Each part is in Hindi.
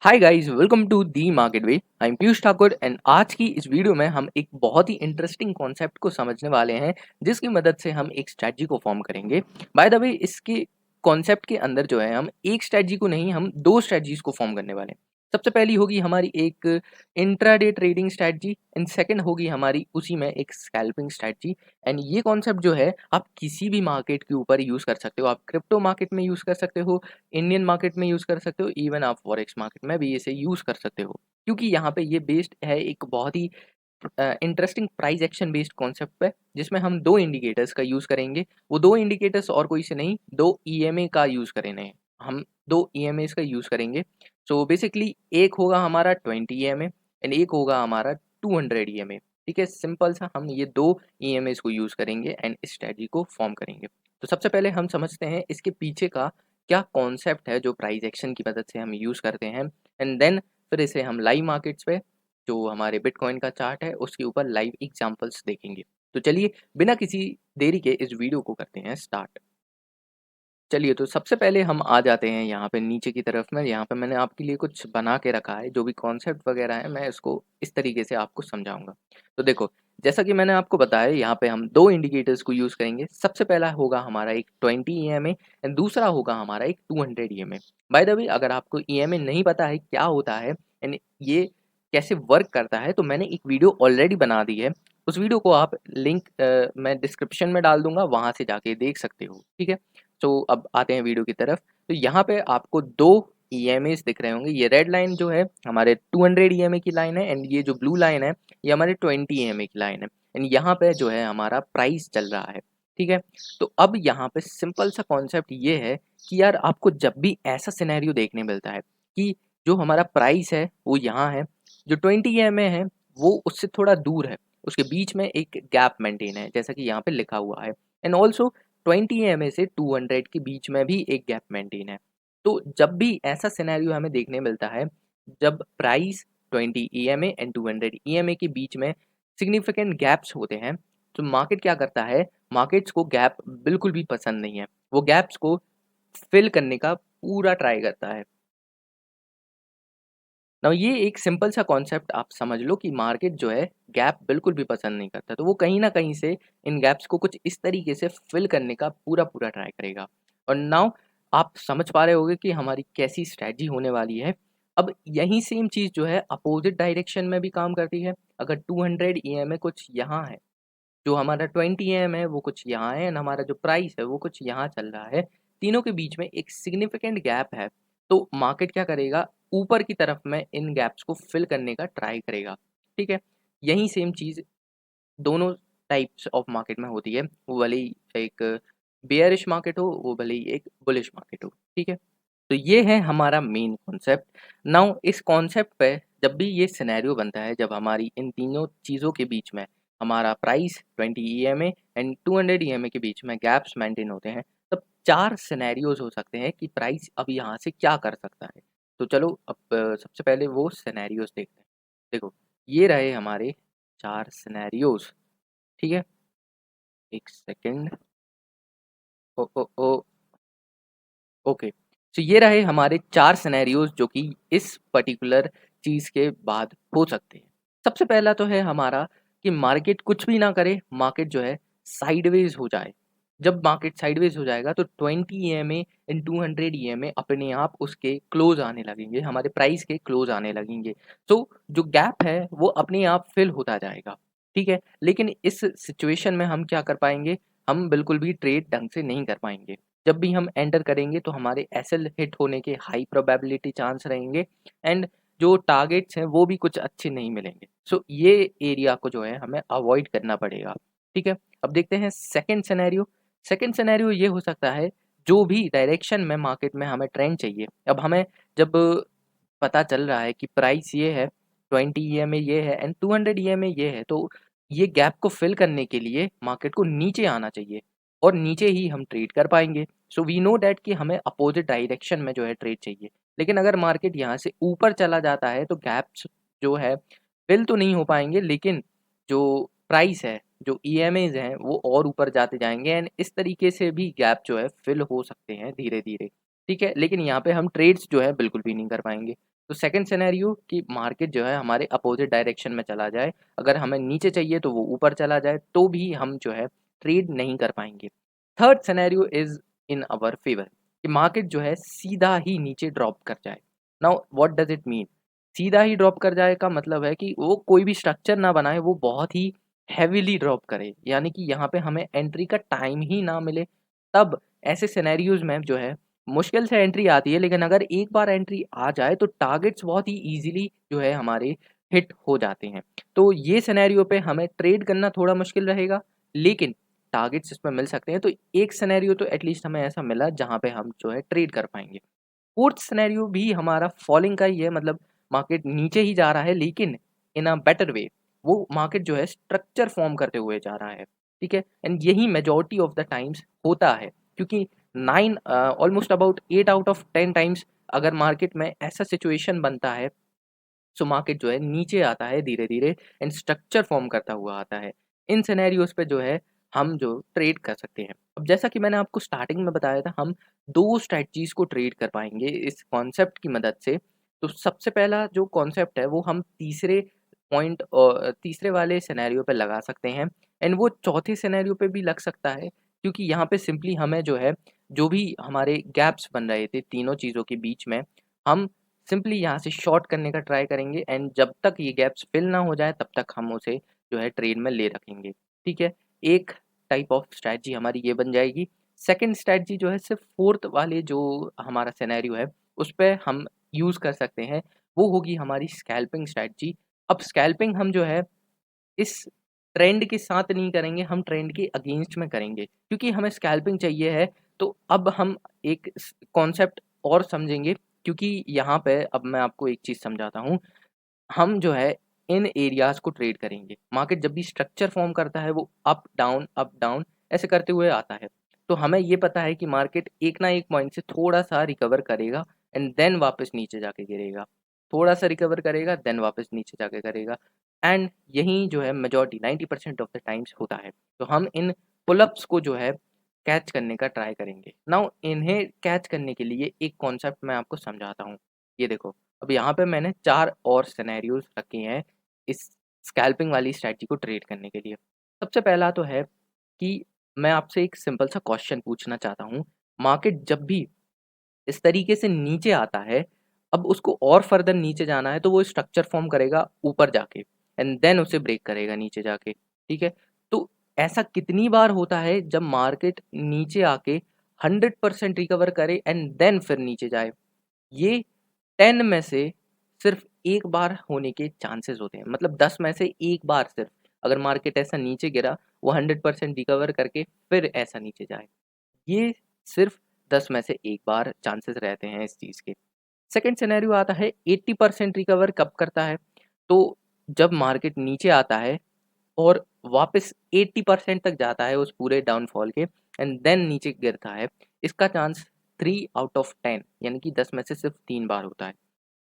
Hi guys, welcome to the market way. I am Piyush Thakur and आज की इस वीडियो में हम एक बहुत ही इंटरेस्टिंग कॉन्सेप्ट को समझने वाले हैं, जिसकी मदद से हम एक स्ट्रेटजी को फॉर्म करेंगे। बाय द वे, इसके कॉन्सेप्ट के अंदर जो है हम एक स्ट्रेटजी को नहीं, हम दो स्ट्रेटजीज को फॉर्म करने वाले हैं। सबसे पहली होगी हमारी एक intraday trading strategy and second होगी हमारी उसी में एक स्कैल्पिंग स्ट्रेटजी। एंड ये कॉन्सेप्ट जो है आप किसी भी मार्केट के ऊपर यूज़ कर सकते हो। आप क्रिप्टो मार्केट में यूज़ कर सकते हो, इंडियन मार्केट में यूज़ कर सकते हो, इवन आप फॉरेक्स मार्केट में भी इसे यूज़ कर सकते हो, क्योंकि यहाँ पे ये बेस्ड है एक बहुत ही interesting price action based concept पे, जिसमें हम दो इंडिकेटर्स का यूज़ करेंगे। वो दो इंडिकेटर्स और कोई से नहीं, दो ईएमए का यूज़ करेंगे। हम दो ईएमएस का यूज़ करेंगे। सो बेसिकली एक होगा हमारा 20 ईएमए एंड एक होगा हमारा 200 ईएमए। ठीक है, सिंपल सा हम ये दो ईएमएस को यूज़ करेंगे एंड स्ट्रेटजी को फॉर्म करेंगे। तो सबसे पहले हम समझते हैं इसके पीछे का क्या कॉन्सेप्ट है जो प्राइस एक्शन की मदद से हम यूज़ करते हैं, एंड देन फिर इसे हम लाइव मार्केट्स पे, जो हमारे बिटकॉइन का चार्ट है उसके ऊपर लाइव एग्जांपल्स देखेंगे। तो चलिए बिना किसी देरी के इस वीडियो को करते हैं स्टार्ट। चलिए, तो सबसे पहले हम आ जाते हैं यहाँ पे नीचे की तरफ में। यहाँ पे मैंने आपके लिए कुछ बना के रखा है, जो भी कॉन्सेप्ट वगैरह है मैं इसको इस तरीके से आपको समझाऊंगा। तो देखो, जैसा कि मैंने आपको बताया, यहाँ पे हम दो इंडिकेटर्स को यूज़ करेंगे। सबसे पहला होगा हमारा एक 20 ईएमए एंड दूसरा होगा हमारा एक 200 ईएमए। बाय द वे, अगर आपको ईएमए नहीं पता है क्या होता है एंड ये कैसे वर्क करता है, तो मैंने एक वीडियो ऑलरेडी बना दी है। उस वीडियो को आप लिंक मैं डिस्क्रिप्शन में डाल दूंगा, वहाँ से जाके देख सकते हो। ठीक है, तो अब आते हैं वीडियो की तरफ। तो यहाँ पे आपको दो ईएमएस दिख रहे होंगे। ये रेड लाइन जो है हमारे 200 ईएमए की लाइन है एंड ये जो ब्लू लाइन है ये हमारे 20 ईएमए की लाइन है। एंड यहाँ पे जो है हमारा प्राइस चल रहा है। ठीक है, तो अब यहाँ पे सिंपल सा कॉन्सेप्ट ये है कि यार आपको जब भी ऐसा सिनेरियो देखने मिलता है कि जो हमारा प्राइस है वो यहाँ है, जो 20 ईएमए है वो उससे थोड़ा दूर है, उसके बीच में एक गैप मेंटेन है जैसा कि यहाँ पे लिखा हुआ है। एंड ऑल्सो 20 ईएमए से 200 के बीच में भी एक गैप मेंटेन है। तो जब भी ऐसा सिनेरियो हमें देखने मिलता है, जब प्राइस 20 ईएमए एंड 200 ईएमए के बीच में सिग्निफिकेंट गैप्स होते हैं, तो मार्केट क्या करता है, मार्केट्स को गैप बिल्कुल भी पसंद नहीं है। वो गैप्स को फिल करने का पूरा ट्राई करता है। नाउ ये एक सिंपल सा कॉन्सेप्ट आप समझ लो कि मार्केट जो है गैप बिल्कुल भी पसंद नहीं करता, तो वो कहीं ना कहीं से इन गैप्स को कुछ इस तरीके से फिल करने का पूरा पूरा ट्राई करेगा। और नाउ आप समझ पा रहे होगे कि हमारी कैसी स्ट्रैटेजी होने वाली है। अब यही सेम चीज़ जो है अपोजिट डायरेक्शन में भी काम करती है। अगर 200 ईएमए कुछ यहाँ है, जो हमारा 20 एम है वो कुछ यहाँ है, एंड हमारा जो प्राइस है वो कुछ यहाँ चल रहा है, तीनों के बीच में एक सिग्निफिकेंट गैप है, तो मार्केट क्या करेगा, ऊपर की तरफ में इन गैप्स को फिल करने का ट्राई करेगा। ठीक है, यही सेम चीज़ दोनों टाइप्स ऑफ मार्केट में होती है, वो भले ही एक बेयरिश मार्केट हो, वो भले ही एक बुलिश मार्केट हो। ठीक है, तो ये है हमारा मेन कॉन्सेप्ट। नाउ इस कॉन्सेप्ट पे जब भी ये सिनेरियो बनता है, जब हमारी इन तीनों चीज़ों के बीच में हमारा प्राइस 20 ईएमए एंड 200 ईएमए के बीच में गैप्स मेंटेन होते हैं, तब चार सिनेरियोज हो सकते हैं कि प्राइस अब यहाँ से क्या कर सकता है। तो चलो अब सबसे पहले वो सिनेरियोज देखते हैं। देखो, ये रहे हमारे चार सिनेरियोज। ठीक है, एक सेकेंड। ओ ओ ओ ओके, तो ये रहे हमारे चार सिनेरियोज जो कि इस पर्टिकुलर चीज़ के बाद हो सकते हैं। सबसे पहला तो है हमारा कि मार्केट कुछ भी ना करे, मार्केट जो है साइडवेज हो जाए। जब मार्केट साइडवेज हो जाएगा तो 20 ईएमए एंड 200 ईएमए अपने आप उसके क्लोज आने लगेंगे, हमारे प्राइस के क्लोज आने लगेंगे। तो जो गैप है वो अपने आप फिल होता जाएगा। ठीक है, लेकिन इस सिचुएशन में हम क्या कर पाएंगे, हम बिल्कुल भी ट्रेड ढंग से नहीं कर पाएंगे। जब भी हम एंटर करेंगे तो हमारे एसएल हिट होने के हाई प्रोबेबिलिटी चांस रहेंगे, एंड जो टारगेट्स हैं वो भी कुछ अच्छे नहीं मिलेंगे। सो ये एरिया को जो है हमें अवॉइड करना पड़ेगा। ठीक है, अब देखते हैं सेकंड सिनेरियो। सेकंड सिनेरियो ये हो सकता है, जो भी डायरेक्शन में मार्केट में हमें ट्रेंड चाहिए, अब हमें जब पता चल रहा है कि प्राइस ये है, 20 ईएमए ये है एंड 200 ईएमए ये है, तो ये गैप को फिल करने के लिए मार्केट को नीचे आना चाहिए और नीचे ही हम ट्रेड कर पाएंगे। सो वी नो डैट कि हमें अपोजिट डायरेक्शन में जो है ट्रेड चाहिए। लेकिन अगर मार्केट यहाँ से ऊपर चला जाता है तो गैप्स जो है फिल तो नहीं हो पाएंगे, लेकिन जो प्राइस है, जो ईएमएज हैं वो और ऊपर जाते जाएंगे, एंड इस तरीके से भी गैप जो है फिल हो सकते हैं धीरे धीरे। ठीक है? लेकिन यहाँ पे हम ट्रेड्स जो है बिल्कुल भी नहीं कर पाएँगे। तो सेकंड सिनेरियो कि मार्केट जो है हमारे अपोज़िट डायरेक्शन में चला जाए, अगर हमें नीचे चाहिए तो वो ऊपर चला जाए, तो भी हम जो है ट्रेड नहीं कर पाएँगे। Third scenario is in our favour कि मार्केट जो है सीधा ही नीचे ड्रॉप कर जाए। Now what does it mean? सीधा ही ड्रॉप कर जाए का मतलब है कि वो कोई भी स्ट्रक्चर ना बनाए, वो बहुत ही हेवीली ड्रॉप करे। यानी कि यहाँ पे हमें एंट्री का टाइम ही ना मिले, तब ऐसे सिनेरियोज़ में जो है मुश्किल से एंट्री आती है, लेकिन अगर एक बार एंट्री आ जाए तो टारगेट्स बहुत ही ईज़िली जो है हमारे हिट हो जाते हैं। तो ये सिनेरियो पे हमें ट्रेड करना थोड़ा मुश्किल रहेगा, लेकिन टारगेट्स इसमें मिल सकते हैं। तो एक सिनेरियो तो एटलीस्ट हमें ऐसा मिला जहाँ पे हम जो है ट्रेड कर पाएँगे। फोर्थ सिनेरियो भी हमारा फॉलिंग का ही है, मतलब मार्केट नीचे ही जा रहा है, लेकिन इन अ बेटर वे। वो मार्केट जो है स्ट्रक्चर फॉर्म करते हुए जा रहा है, ठीक है? एंड यही मेजॉरिटी ऑफ द टाइम्स होता है, क्योंकि 9 almost about 8 out of 10 times अगर मार्केट में ऐसा सिचुएशन बनता है, सो मार्केट जो है नीचे आता है धीरे-धीरे एंड स्ट्रक्चर फॉर्म करता हुआ आता है। इन सिनेरियोज़ पे जो है हम जो ट्रेड कर सकते हैं। अब जैसा कि मैंने आपको स्टार्टिंग में बताया था, हम 2 स्ट्रैटेजीज़ को ट्रेड कर पाएँगे इस कॉन्सेप्ट की मदद से। तो सबसे पहला जो कॉन्सेप्ट है वो हम तीसरे वाले सिनेरियो पे लगा सकते हैं, एंड वो चौथे सिनेरियो पे भी लग सकता है, क्योंकि यहाँ पे सिंपली हमें जो है, जो भी हमारे गैप्स बन रहे थे तीनों चीज़ों के बीच में, हम सिंपली यहाँ से शॉर्ट करने का ट्राई करेंगे, एंड जब तक ये गैप्स फिल ना हो जाए तब तक हम उसे जो है ट्रेड में ले रखेंगे, ठीक है? एक टाइप ऑफ स्ट्रैटेजी हमारी ये बन जाएगी। सेकंड स्ट्रैटेजी जो है सिर्फ फोर्थ वाले जो हमारा सिनेरियो है उस पे हम यूज़ कर सकते हैं, वो होगी हमारी स्कैल्पिंग स्ट्रैटेजी। अब स्कैल्पिंग हम जो है इस ट्रेंड के साथ नहीं करेंगे, हम ट्रेंड के अगेंस्ट में करेंगे, क्योंकि हमें स्कैल्पिंग चाहिए है। तो अब हम एक कॉन्सेप्ट और समझेंगे, क्योंकि यहाँ पे अब मैं आपको एक चीज़ समझाता हूँ। हम जो है इन एरियाज़ को ट्रेड करेंगे। मार्केट जब भी स्ट्रक्चर फ़ॉर्म करता है वो अप डाउन ऐसे करते हुए आता है। तो हमें ये पता है कि मार्केट एक ना एक पॉइंट से थोड़ा-सा रिकवर करेगा एंड देन वापस नीचे जाके गिरेगा। थोड़ा-सा रिकवर करेगा, देन वापस नीचे जाके करेगा, एंड यही जो है मेजॉरिटी 90% ऑफ द टाइम्स होता है। तो हम इन पुल अप्स को जो है कैच करने का ट्राई करेंगे। नाउ इन्हें कैच करने के लिए एक कॉन्सेप्ट मैं आपको समझाता हूँ। ये देखो, अब यहाँ पे मैंने 4 और सिनेरियोज़ रखे हैं इस स्कैल्पिंग वाली स्ट्रैटेजी को ट्रेड करने के लिए। सबसे पहला तो है कि मैं आपसे एक सिंपल सा क्वेश्चन पूछना चाहता हूँ। मार्केट जब भी इस तरीके से नीचे आता है, अब उसको और फर्दर नीचे जाना है तो वो स्ट्रक्चर फॉर्म करेगा ऊपर जाके, एंड देन उसे ब्रेक करेगा नीचे जाके, ठीक है? तो ऐसा कितनी बार होता है जब मार्केट नीचे आके 100% रिकवर करे एंड देन फिर नीचे जाए? ये 10 में से सिर्फ़ 1 बार होने के चांसेस होते हैं। मतलब 10 में से 1 बार सिर्फ़, अगर मार्केट ऐसा नीचे गिरा, वो 100% रिकवर करके फिर ऐसा नीचे जाए। ये सिर्फ़ 10 में से 1 बार चांसेस रहते हैं इस चीज़ के। सेकंड सिनेरियो आता है 80% रिकवर कब करता है? तो जब मार्केट नीचे आता है और वापस 80% तक जाता है उस पूरे डाउनफॉल के, एंड देन नीचे गिरता है। इसका चांस 3 आउट ऑफ 10 यानी कि 10 में से सिर्फ़ 3 बार होता है।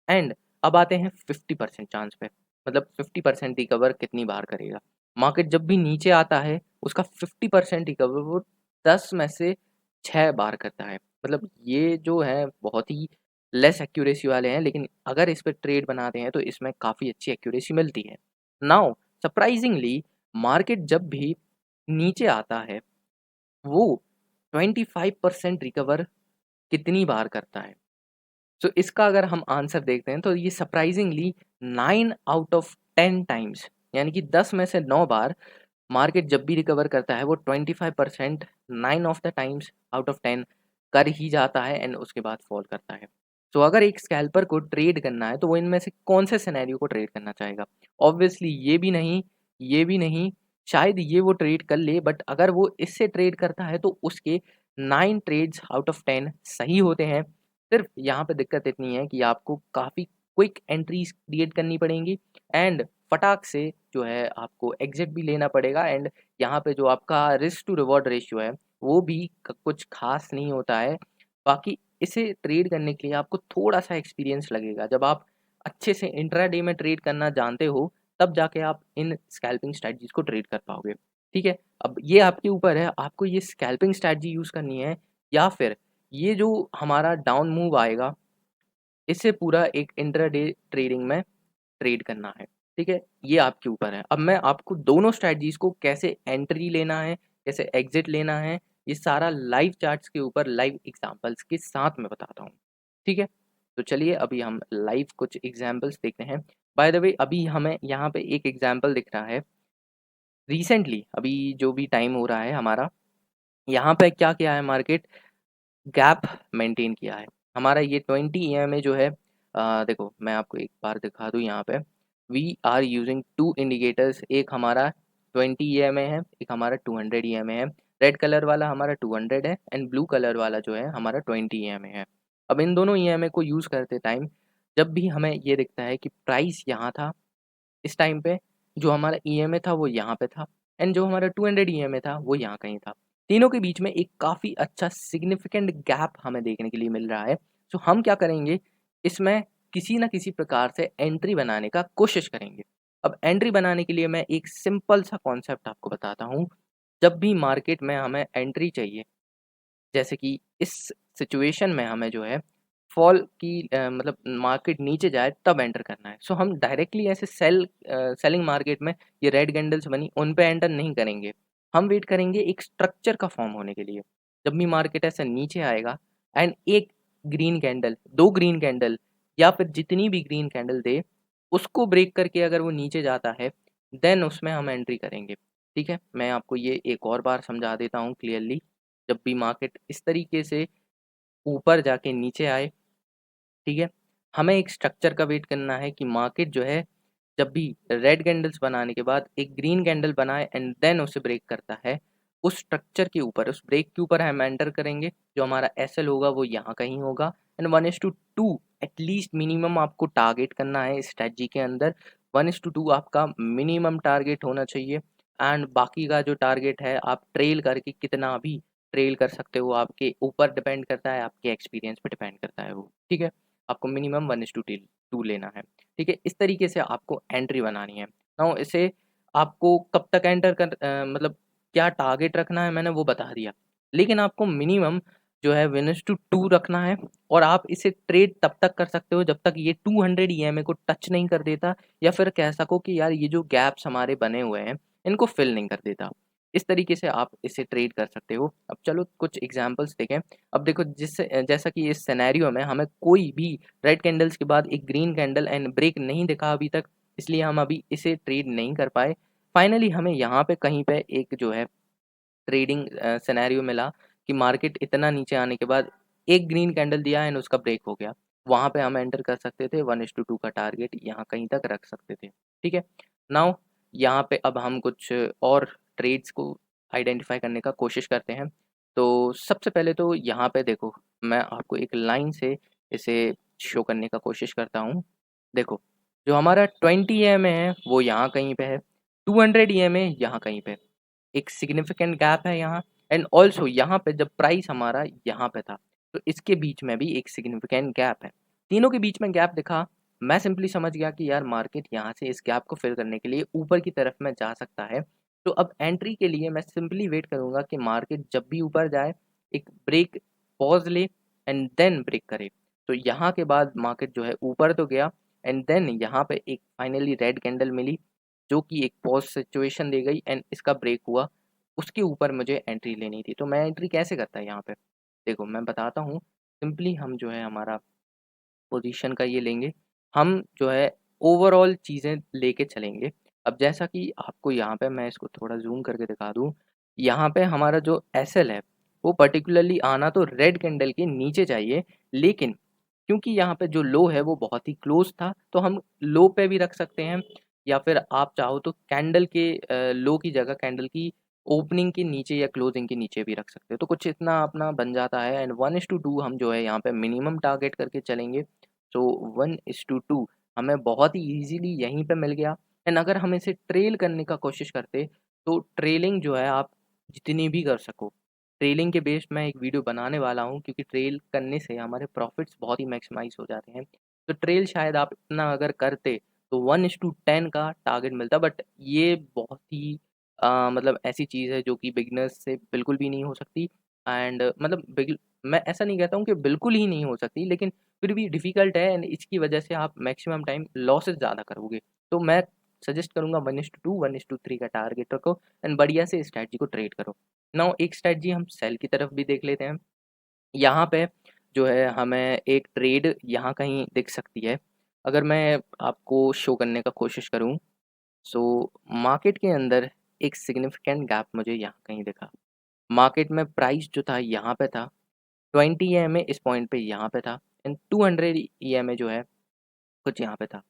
एंड अब आते हैं 50% चांस पे, मतलब 50% रिकवर कितनी बार करेगा? मार्केट जब भी नीचे आता है, उसका 50% रिकवर वो 10 में से 6 बार करता है। मतलब ये जो है बहुत ही लेस एक्यूरेसी वाले हैं, लेकिन अगर इस पे ट्रेड बनाते हैं तो इसमें काफ़ी अच्छी एक्यूरेसी मिलती है। नाउ सरप्राइज़िंगली मार्केट जब भी नीचे आता है, वो 25% रिकवर कितनी बार करता है? सो इसका अगर हम आंसर देखते हैं तो ये सरप्राइजिंगली 9 आउट ऑफ 10 टाइम्स, यानी कि 10 में से 9 बार मार्केट जब भी रिकवर करता है वो 25% 9 of the times out of 10 कर ही जाता है एंड उसके बाद फॉल करता है। तो अगर एक स्कैल्पर को ट्रेड करना है तो वो इनमें से कौन से सिनेरियो को ट्रेड करना चाहेगा? ऑब्वियसली ये भी नहीं, शायद ये वो ट्रेड कर ले, बट अगर वो इससे ट्रेड करता है तो उसके 9 ट्रेड्स आउट ऑफ 10 सही होते हैं। सिर्फ यहाँ पे दिक्कत इतनी है कि आपको काफ़ी क्विक एंट्रीज क्रिएट करनी पड़ेंगी, एंड फटाक से जो है आपको एग्जिट भी लेना पड़ेगा, एंड यहाँ पे जो आपका रिस्क टू रिवॉर्ड रेशियो है वो भी कुछ खास नहीं होता है। बाकी इसे ट्रेड करने के लिए आपको थोड़ा सा एक्सपीरियंस लगेगा। जब आप अच्छे से इंट्राडे में ट्रेड करना जानते हो, तब जाके आप इन स्कैल्पिंग स्ट्रैटेजीज को ट्रेड कर पाओगे, ठीक है? अब ये आपके ऊपर है, आपको ये स्कैल्पिंग स्ट्रैटेजी यूज़ करनी है या फिर ये जो हमारा डाउन मूव आएगा, इससे पूरा एक इंट्राडे ट्रेडिंग में ट्रेड करना है, ठीक है? ये आपके ऊपर है। अब मैं आपको दोनों स्ट्रैटेजीज़ को कैसे एंट्री लेना है, कैसे एग्ज़िट लेना है, ये सारा लाइव चार्ट्स के ऊपर लाइव एग्ज़ाम्पल्स के साथ मैं बताता हूँ, ठीक है? तो चलिए अभी हम लाइव कुछ एग्ज़ाम्पल्स देखते हैं। बाय द वे अभी हमें यहाँ पे एक एग्ज़ाम्पल दिख रहा है। रिसेंटली अभी जो भी टाइम हो रहा है हमारा, यहाँ पे क्या किया है मार्केट, गैप मेंटेन किया है। हमारा ये 20 ईएमए जो है, देखो मैं आपको एक बार दिखा दूँ यहाँ पे। वी आर यूजिंग 2 इंडिकेटर्स, एक हमारा 20 ईएमए है, एक हमारा 200 ईएमए है। रेड कलर वाला हमारा 200 है एंड ब्लू कलर वाला जो है हमारा 20 ईएमए है। अब इन दोनों ईएमए को यूज़ करते टाइम जब भी हमें ये दिखता है कि प्राइस यहाँ था इस टाइम पे, जो हमारा ईएमए था वो यहाँ पे था एंड जो हमारा 200 ईएमए था वो यहाँ कहीं था। तीनों के बीच में एक काफ़ी अच्छा सिग्निफिकेंट गैप हमें देखने के लिए मिल रहा है। तो हम क्या करेंगे, इसमें किसी न किसी प्रकार से एंट्री बनाने का कोशिश करेंगे। अब एंट्री बनाने के लिए मैं एक सिंपल सा कॉन्सेप्ट आपको बताता हूँ। जब भी मार्केट में हमें एंट्री चाहिए, जैसे कि इस सिचुएशन में हमें जो है फॉल की मतलब मार्केट नीचे जाए तब एंटर करना है। सो हम डायरेक्टली ऐसे सेलिंग मार्केट में ये रेड कैंडल्स बनी उन पे एंटर नहीं करेंगे। हम वेट करेंगे एक स्ट्रक्चर का फॉर्म होने के लिए। जब भी मार्केट ऐसे नीचे आएगा एंड एक ग्रीन कैंडल, 2 ग्रीन कैंडल या फिर जितनी भी ग्रीन कैंडल दे, उसको ब्रेक करके अगर वो नीचे जाता है, देन उसमें हम एंट्री करेंगे। ठीक है? मैं आपको ये एक और बार समझा देता हूँ क्लियरली। जब भी मार्केट इस तरीके से ऊपर जाके नीचे आए, ठीक है? हमें एक स्ट्रक्चर का वेट करना है कि मार्केट जो है जब भी रेड कैंडल्स बनाने के बाद एक ग्रीन कैंडल बनाए एंड देन उसे ब्रेक करता है, उस स्ट्रक्चर के ऊपर, उस ब्रेक के ऊपर हम एंटर करेंगे। जो हमारा एसएल होगा वो यहाँ कहीं होगा एंड 1:2 एटलीस्ट मिनिमम आपको टारगेट करना है स्ट्रेटजी के अंदर। 1:2 आपका मिनिमम टारगेट होना चाहिए एंड बाकी का जो टारगेट है आप ट्रेल करके कितना भी ट्रेल कर सकते हो, आपके ऊपर डिपेंड करता है, आपके एक्सपीरियंस पे डिपेंड करता है वो, ठीक है? आपको मिनिमम 1:2 लेना है। ठीक है? इस तरीके से आपको एंट्री बनानी है। नाउ इसे आपको कब तक एंटर मतलब क्या टारगेट रखना है मैंने वो बता दिया। लेकिन आपको मिनिमम जो है 1:2 रखना है और आप इसे ट्रेड तब तक कर सकते हो जब तक ये 200 ईएमए को टच नहीं कर देता या फिर कह सको कि यार ये जो गैप्स हमारे बने हुए हैं, इनको फिल नहीं कर देता। इस तरीके से आप इसे ट्रेड कर सकते हो। अब चलो कुछ एग्ज़ाम्पल्स देखें। अब देखो जैसा कि इस सिनेरियो में हमें कोई भी रेड कैंडल्स के बाद एक ग्रीन कैंडल एंड ब्रेक नहीं दिखा अभी तक, इसलिए हम अभी इसे ट्रेड नहीं कर पाए। फाइनली हमें यहाँ पे कहीं पे एक जो है ट्रेडिंग सिनेरियो मिला कि मार्केट इतना नीचे आने के बाद एक ग्रीन कैंडल दिया एंड उसका ब्रेक हो गया। वहाँ पे हम एंटर कर सकते थे, 1:2 का टारगेट यहाँ कहीं तक रख सकते थे। ठीक है? नाउ यहाँ पे अब हम कुछ और ट्रेड्स को आइडेंटिफ़ाई करने का कोशिश करते हैं। तो सबसे पहले तो यहाँ पे देखो, मैं आपको एक लाइन से इसे शो करने का कोशिश करता हूँ। देखो, जो हमारा 20 ईएमए है वो यहाँ कहीं पे है, 200 ईएमए यहाँ कहीं पे। एक सिग्निफिकेंट गैप है यहाँ एंड ऑल्सो यहाँ पे जब प्राइस हमारा यहाँ पे था, तो इसके बीच में भी एक सिग्निफिकेंट गैप है। तीनों के बीच में गैप दिखा, मैं सिंपली समझ गया कि यार मार्केट यहाँ से इस गैप को फिल करने के लिए ऊपर की तरफ में जा सकता है। तो अब एंट्री के लिए मैं सिंपली वेट करूँगा कि मार्केट जब भी ऊपर जाए, एक ब्रेक पॉज़ ले एंड देन ब्रेक करे। तो यहाँ के बाद मार्केट जो है ऊपर तो गया एंड देन यहाँ पे एक फाइनली रेड कैंडल मिली, जो कि एक पॉज़ सिचुएशन दे गई एंड इसका ब्रेक हुआ। उसके ऊपर मुझे एंट्री लेनी थी। तो मैं एंट्री कैसे करता है यहाँ पे? देखो मैं बताता हूँ, सिंपली हम जो है हमारा पोजीशन का ये लेंगे, हम जो है ओवरऑल चीज़ें लेके चलेंगे। अब जैसा कि आपको यहाँ पे मैं इसको थोड़ा ज़ूम करके दिखा दूँ, यहाँ पे हमारा जो एसएल है, वो पर्टिकुलरली आना तो रेड कैंडल के नीचे चाहिए, लेकिन क्योंकि यहाँ पे जो लो है वो बहुत ही क्लोज़ था, तो हम लो पे भी रख सकते हैं या फिर आप चाहो तो कैंडल के लो की जगह कैंडल की ओपनिंग के नीचे या क्लोजिंग के नीचे भी रख सकते हो। तो कुछ इतना अपना बन जाता है एंड 1:2 हम जो है यहाँ पे मिनिमम टारगेट करके चलेंगे। सो 1:2 हमें बहुत ही ईज़िली यहीं पे मिल गया एंड अगर हम इसे ट्रेल करने का कोशिश करते, तो ट्रेलिंग जो है आप जितनी भी कर सको, ट्रेलिंग के बेस्ड मैं एक वीडियो बनाने वाला हूँ क्योंकि ट्रेल करने से हमारे प्रॉफ़िट्स बहुत ही मैक्सिमाइज़ हो जाते हैं। तो ट्रेल शायद आप इतना अगर करते, तो 1:10 का टारगेट मिलता, बट ये बहुत ही मतलब ऐसी चीज़ है जो कि बिगिनर्स से बिल्कुल भी नहीं हो सकती एंड मतलब मैं ऐसा नहीं कहता हूँ कि बिल्कुल ही नहीं हो सकती, लेकिन फिर भी डिफ़िकल्ट है एंड इसकी वजह से आप मैक्सिमम टाइम लॉसेस ज़्यादा करोगे। तो मैं सजेस्ट करूँगा 1:2 1:3 का टारगेट रखो एंड बढ़िया से स्ट्रैटेजी को ट्रेड करो। नाउ एक स्ट्रैटेजी हम सेल की तरफ भी देख लेते हैं। यहाँ पे जो है हमें एक ट्रेड यहाँ कहीं दिख सकती है। अगर मैं आपको शो करने का कोशिश करूँ, सो मार्केट के अंदर एक सिग्निफिकेंट गैप मुझे यहाँ कहीं दिखा। मार्केट में प्राइस जो था यहाँ पे था, 20 ईएमए इस पॉइंट पे यहाँ पे था एंड 200 ईएमए जो है कुछ यहाँ पे था।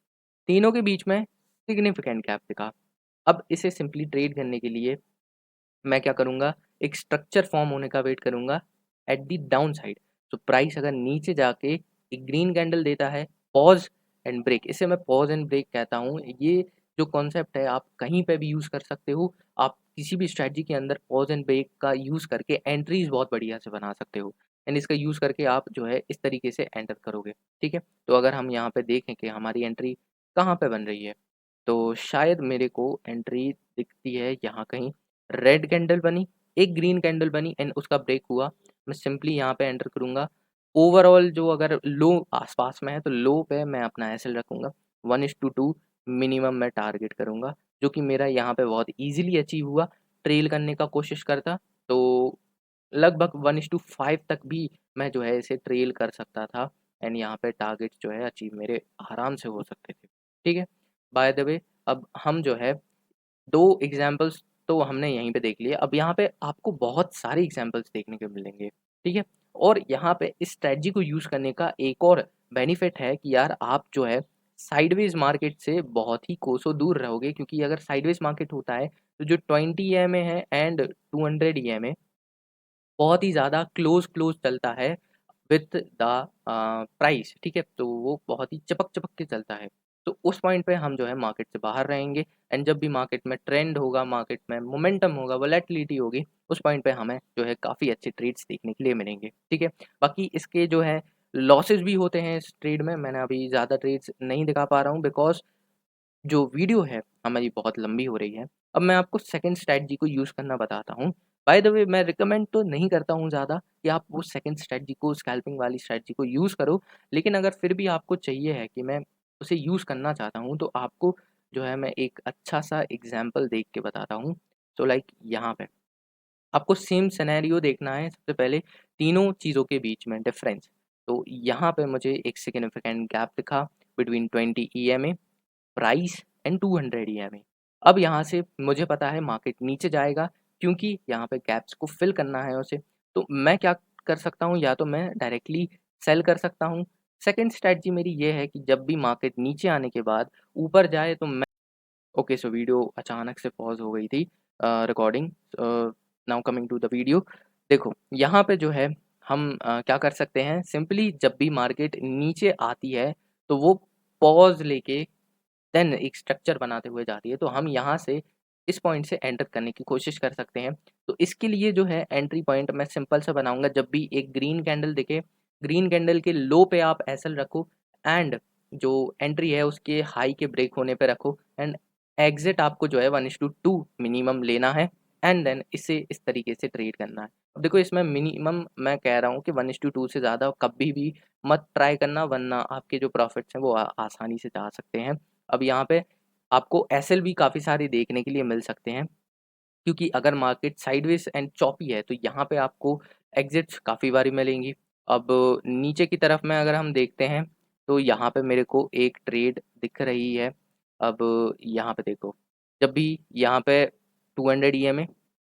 तीनों के बीच में सिग्निफिकेंट गैप दिखा। अब इसे सिंपली ट्रेड करने के लिए मैं क्या करूँगा, एक स्ट्रक्चर फॉर्म होने का वेट करूँगा एट द डाउन साइड। तो प्राइस अगर नीचे जाके एक ग्रीन कैंडल देता है, पॉज़ एंड ब्रेक, इसे मैं पॉज़ एंड ब्रेक कहता हूँ। ये जो कॉन्सेप्ट है आप कहीं पे भी यूज़ कर सकते हो। आप किसी भी स्ट्रैटेजी के अंदर पॉज़ एंड ब्रेक का यूज़ करके एंट्रीज़ बहुत बढ़िया से बना सकते हो एंड इसका यूज़ करके आप जो है इस तरीके से एंटर करोगे, ठीक है? तो अगर हम यहाँ पे देखें कि हमारी एंट्री कहाँ पे बन रही है, तो शायद मेरे को एंट्री दिखती है यहाँ कहीं। रेड कैंडल बनी, एक ग्रीन कैंडल बनी एंड उसका ब्रेक हुआ। मैं सिंपली यहाँ पे एंटर करूँगा। ओवरऑल जो अगर लो आस-पास में है तो लो पे मैं अपना एसएल रखूँगा। 1:2 मिनिमम मैं टारगेट करूँगा, जो कि मेरा यहाँ पे बहुत ईज़िली अचीव हुआ। ट्रेल करने का कोशिश करता तो लगभग 1:5 तक भी मैं जो है इसे ट्रेल कर सकता था एंड यहाँ पे टारगेट्स जो है अचीव मेरे आराम से हो सकते थे। ठीक है? बाय द वे अब हम जो है 2 एग्ज़ाम्पल्स तो हमने यहीं पे देख लिए। अब यहाँ पे आपको बहुत सारे एग्ज़ाम्पल्स देखने को मिलेंगे, ठीक है? और यहाँ पे इस स्ट्रैटेजी को यूज़ करने का एक और बेनिफिट है कि यार आप जो है साइडवेज़ मार्केट से बहुत ही कोसों दूर रहोगे, क्योंकि अगर साइडवेज़ मार्केट होता है तो जो 20 ईएमए है एंड 200 ईएमए बहुत ही ज़्यादा क्लोज़ चलता है विथ द प्राइस, ठीक है? तो वो बहुत ही चपक-चपक के चलता है। तो उस पॉइंट पे हम जो है मार्केट से बाहर रहेंगे एंड जब भी मार्केट में ट्रेंड होगा, मार्केट में मोमेंटम होगा, वोलेटिलिटी होगी, उस पॉइंट पे हमें जो है काफ़ी अच्छे ट्रेड्स देखने के लिए मिलेंगे, ठीक है? बाकी इसके जो है लॉसेस भी होते हैं इस ट्रेड में। मैंने अभी ज़्यादा ट्रेड्स नहीं दिखा पा रहा हूँ बिकॉज़ जो वीडियो है हमारी बहुत लंबी हो रही है। अब मैं आपको सेकंड स्ट्रैटेजी को यूज़ करना बताता हूँ। बाय द वे मैं रिकमेंड तो नहीं करता हूँ ज़्यादा कि आप वो सेकंड स्ट्रैटेजी को, स्कैल्पिंग वाली स्ट्रैटेजी को यूज़ करो। लेकिन अगर फिर भी आपको चाहिए है कि मैं उसे यूज़ करना चाहता हूँ, तो आपको जो है मैं एक अच्छा-सा एग्ज़ाम्पल देख के बताता हूँ। सो लाइक यहाँ पे आपको सेम सिनेरियो देखना है। सबसे पहले तीनों चीज़ों के बीच में डिफ़रेंस। तो यहाँ पे मुझे एक सिग्निफिकेंट गैप दिखा between 20 EMA price and 200 EMA. अब यहाँ से मुझे पता है मार्केट नीचे जाएगा, क्योंकि यहाँ पे गैप्स को फिल करना है उसे। तो मैं क्या कर सकता हूँ, या तो मैं डायरेक्टली सेल कर सकता हूँ। सेकंड स्ट्रैटेजी मेरी ये है कि जब भी मार्केट नीचे आने के बाद ऊपर जाए तो मैं ओके, सो वीडियो अचानक से पॉज़ हो गई थी recording. Now coming to the video. देखो यहाँ पे जो है हम क्या कर सकते हैं, सिंपली जब भी मार्केट नीचे आती है तो वो पॉज़ लेके देन एक स्ट्रक्चर बनाते हुए जाती है। तो हम यहाँ से इस पॉइंट से एंटर करने की कोशिश कर सकते हैं। तो इसके लिए जो है एंट्री पॉइंट मैं सिंपल सा बनाऊँगा। जब भी एक ग्रीन कैंडल दिखे, ग्रीन कैंडल के लो पे आप एसएल रखो एंड जो एंट्री है उसके हाई के ब्रेक होने पे रखो एंड एग्ज़िट आपको जो है 1:2 मिनिमम लेना है एंड देन इसे इस तरीके से ट्रेड करना है। अब देखो इसमें मिनिमम मैं कह रहा हूँ कि 1:2 से ज़्यादा कभी भी मत ट्राई करना, वरना आपके जो प्रॉफ़िट्स हैं वो आसानी से जा सकते हैं। अब यहाँ पे आपको एसएल भी काफ़ी सारे देखने के लिए मिल सकते हैं, क्योंकि अगर मार्केट साइडवेज़ एंड चॉपी है तो यहाँ पे आपको एग्ज़िट्स काफ़ी बारी मिलेंगी। अब नीचे की तरफ में अगर हम देखते हैं तो यहाँ पे मेरे को एक ट्रेड दिख रही है। अब यहाँ पे देखो, जब भी यहाँ पे 200 ईएमए,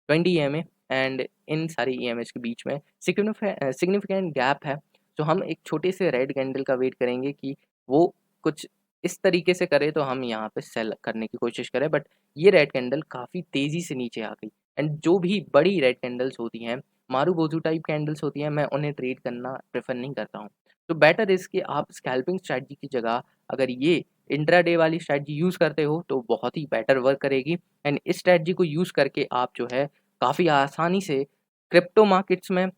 20 ईएमए एंड इन सारी ईएमएस के बीच में सिग्निफिकेंट गैप है। तो हम एक छोटे से रेड कैंडल का वेट करेंगे कि वो कुछ इस तरीके से करे तो हम यहाँ पे सेल करने की कोशिश करें, बट ये रेड कैंडल काफ़ी तेज़ी से नीचे आ गई एंड जो भी बड़ी रेड कैंडल्स होती हैं, मारू-बोझू टाइप कैंडल्स होती हैं, मैं उन्हें ट्रेड करना प्रेफ़र नहीं करता हूँ। तो बेटर इज़ कि आप स्कैल्पिंग स्ट्रैटेजी की जगह अगर ये इंट्राडे वाली स्ट्रैटेजी यूज़ करते हो तो बहुत ही बेटर वर्क करेगी एंड इस स्ट्रैटेजी को यूज़ करके आप जो है काफ़ी आसानी से क्रिप्टो मार्केट्स में,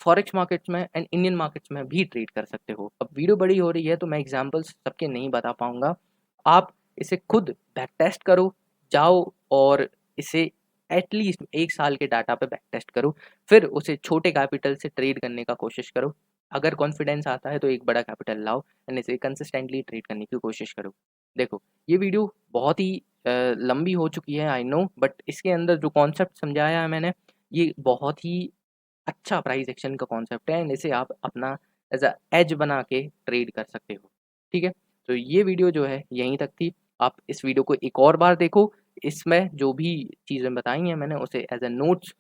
फॉरेक्स मार्केट्स में एंड इंडियन मार्केट्स में भी ट्रेड कर सकते हो। अब वीडियो बड़ी हो रही है तो मैं एग्ज़ाम्पल्स सबके नहीं बता पाऊँगा। आप इसे खुद बैक टेस्ट करो, जाओ और इसे एटलीस्ट 1 साल के डाटा पे बैक टेस्ट करो, फिर उसे छोटे कैपिटल से ट्रेड करने का कोशिश करो। अगर कॉन्फिडेंस आता है तो एक बड़ा कैपिटल लाओ एंड इसे कंसिस्टेंटली ट्रेड करने की कोशिश करो। देखो, ये वीडियो बहुत ही लंबी हो चुकी है आई नो, बट इसके अंदर जो कॉन्सेप्ट समझाया है मैंने, ये बहुत ही अच्छा प्राइस एक्शन का कॉन्सेप्ट है एंड इसे आप अपना एज अ एज बना के ट्रेड कर सकते हो। ठीक है, तो ये वीडियो जो है यहीं तक थी। आप इस वीडियो को एक और बार देखो, इसमें जो भी चीज़ें बताई हैं मैंने उसे एज अ नोट्स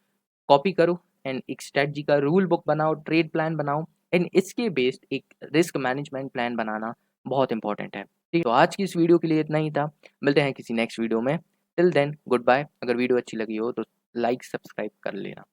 कॉपी करो एंड एक स्ट्रेटजी का रूल बुक बनाओ, ट्रेड प्लान बनाओ एंड इसके बेस्ड एक रिस्क मैनेजमेंट प्लान बनाना बहुत इंपॉर्टेंट है। ठीक है, तो आज की इस वीडियो के लिए इतना ही था। मिलते हैं किसी नेक्स्ट वीडियो में। Till then good bye. अगर वीडियो अच्छी लगी हो तो लाइक सब्सक्राइब कर लेना।